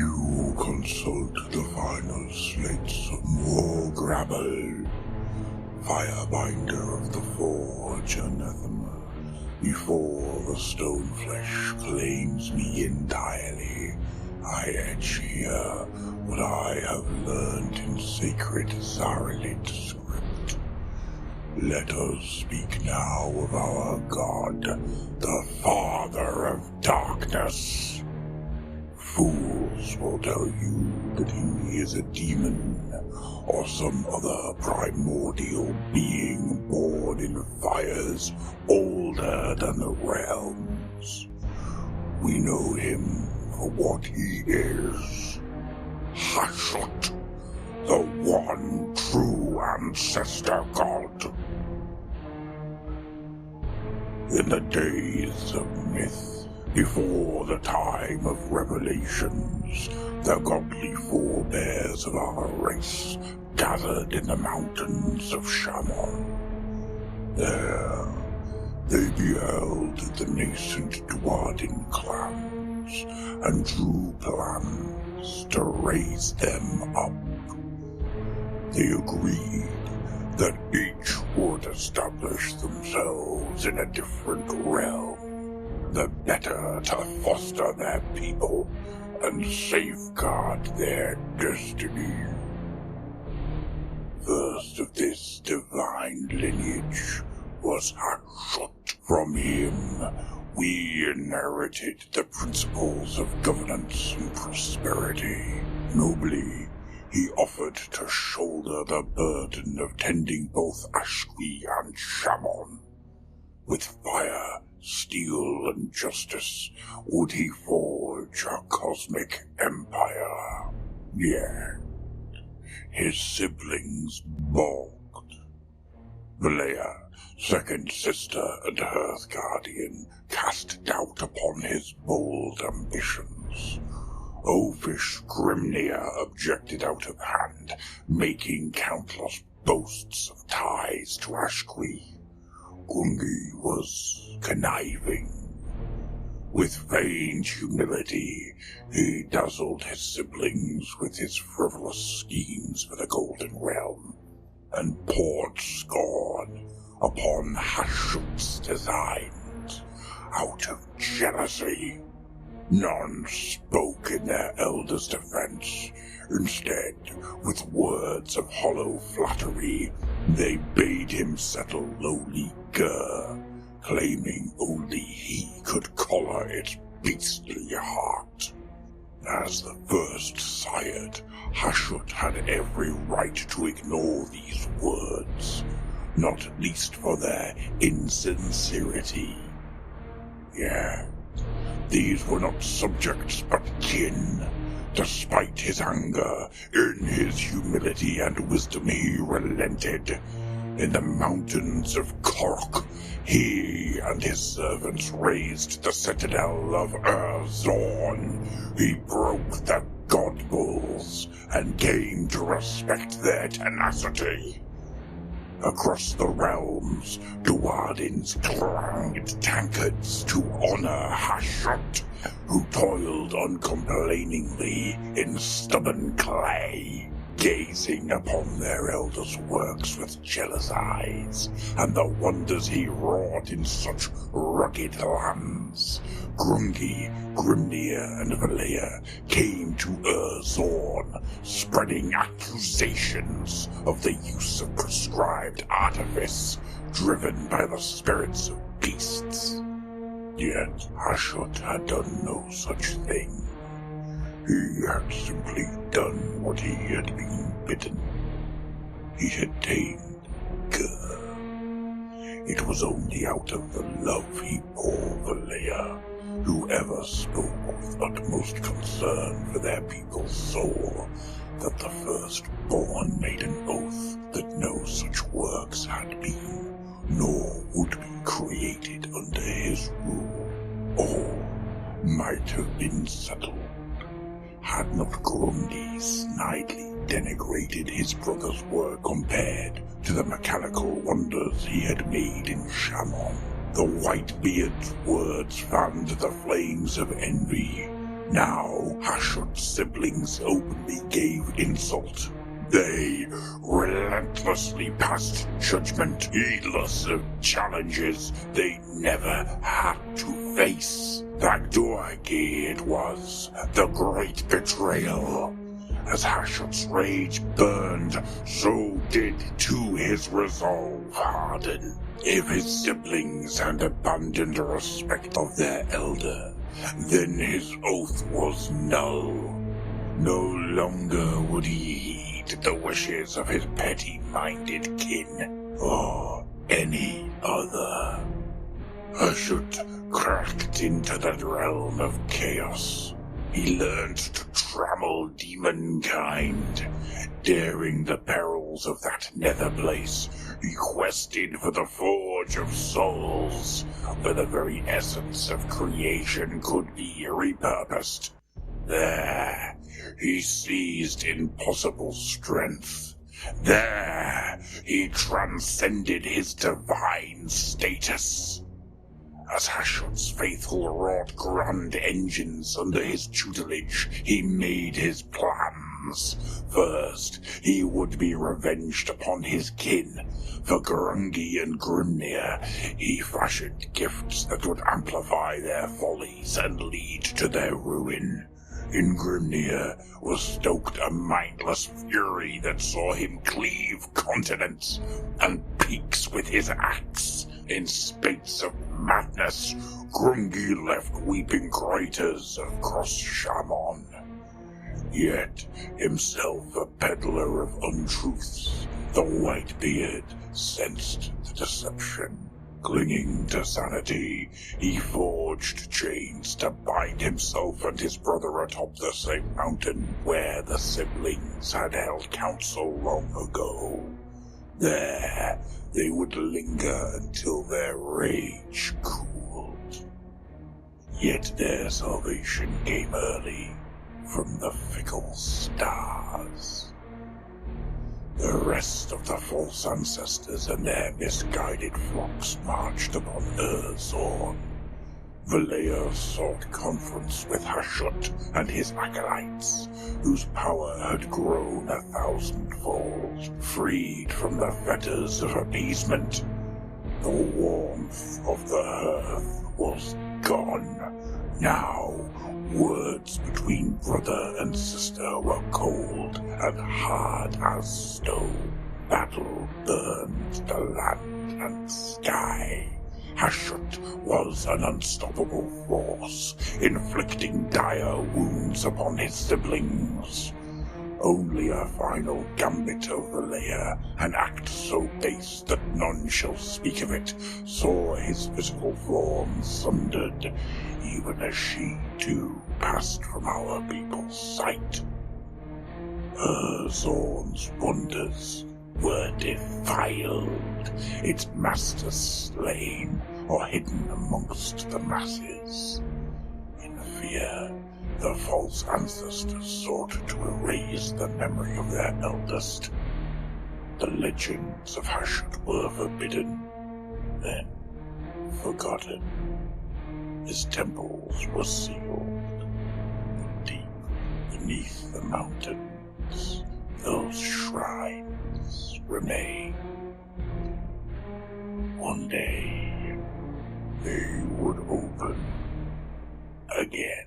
You consult the final slates of more gravel, firebinder of the forge anathema, before the stone flesh claims me entirely. I etch here what I have learned in sacred Zaralit script. Let us speak now of our god, the Father of Darkness. Fools will tell you that he is a demon, or some other primordial being born in fires older than the realms. We know him for what he is. Hashut, the one true ancestor god. In the days of myth, before the time of revelations, the godly forebears of our race gathered in the mountains of Shaman. There, they beheld the nascent Dwarden clans and drew plans to raise them up. They agreed that each would establish themselves in a different realm, the better to foster their people and safeguard their destiny. First of this divine lineage was Hashut. From him, we inherited the principles of governance and prosperity. Nobly, he offered to shoulder the burden of tending both Ashqui and Shaman. With fire, steel, and justice would he forge a cosmic empire. Yet, his siblings balked. Valea, second sister and Hearth Guardian, cast doubt upon his bold ambitions. Oafish Grimnir objected out of hand, making countless boasts of ties to Ashqui. Grungi was conniving. With feigned humility, he dazzled his siblings with his frivolous schemes for the Golden Realm, and poured scorn upon Hashut's designs. Out of jealousy, none spoke in their elders' defense. Instead, with words of hollow flattery, they bade him settle lowly Gur, claiming only he could collar its beastly heart. As the first sired, Hashut had every right to ignore these words, not least for their insincerity. Yet, these were not subjects but kin. Despite his anger, in his humility and wisdom he relented. In the mountains of Korok, he and his servants raised the citadel of Zorn. He broke the god bulls and came to respect their tenacity. Across the realms, Duardins clanged tankards to honor Hashut, who toiled uncomplainingly in stubborn clay, gazing upon their elders' works with jealous eyes, and the wonders he wrought in such rugged lands. Grungi, Grimnir, and Valea came to Zorn, spreading accusations of the use of prescribed artifice, driven by the spirits of beasts. Yet Hashut had done no such thing. He had simply done what he had been bidden. He had tamed Gur. It was only out of the love he bore Valea, who ever spoke with utmost concern for their people's soul, that the firstborn made an oath that no such works had been, nor would be created under his rule. All might have been settled, had not Grundy snidely denigrated his brother's work compared to the mechanical wonders he had made in Shaman. The Whitebeard's words fanned the flames of envy. Now Hashut's siblings openly gave insult. They relentlessly passed judgment, heedless of challenges they never had to face. Thagduagi it was, the great betrayal. As Hashut's rage burned, so did too his resolve harden. If his siblings had abandoned the respect of their elder, then his oath was null. No longer would he heed the wishes of his petty-minded kin, or any other. Hashut cracked into the realm of chaos. He learned to trammel demonkind. Daring the perils of that nether place, he quested for the Forge of Souls, where the very essence of creation could be repurposed. There, he seized impossible strength. There, he transcended his divine status. As Hashut's faithful wrought grand engines under his tutelage, he made his plans. First, he would be revenged upon his kin. For Grungi and Grimnir, he fashioned gifts that would amplify their follies and lead to their ruin. In Grimnir was stoked a mindless fury that saw him cleave continents and peaks with his axe. In spates of madness, Grungi left weeping craters across Shaman. Yet, himself a peddler of untruths, the Whitebeard sensed the deception. Clinging to sanity, he forged chains to bind himself and his brother atop the same mountain where the siblings had held council long ago. There, they would linger until their rage cooled. Yet their salvation came early from the fickle stars. The rest of the false ancestors and their misguided flocks marched upon Urzorn. Valea sought conference with Hashut and his acolytes, whose power had grown 1,000-fold, freed from the fetters of appeasement. The warmth of the hearth was gone. Now, words between brother and sister were cold and hard as stone. Battle burned the land and sky. Hashut was an unstoppable force, inflicting dire wounds upon his siblings. Only a final gambit of Valea, an act so base that none shall speak of it, saw his physical form sundered, even as she too passed from our people's sight. Urzorn's wonders were defiled, its masters slain or hidden amongst the masses. In fear, the false ancestors sought to erase the memory of their eldest. The legends of Hashut were forbidden, then forgotten. His temples were sealed. Deep beneath the mountains, those shrines remain. One day, they would open again.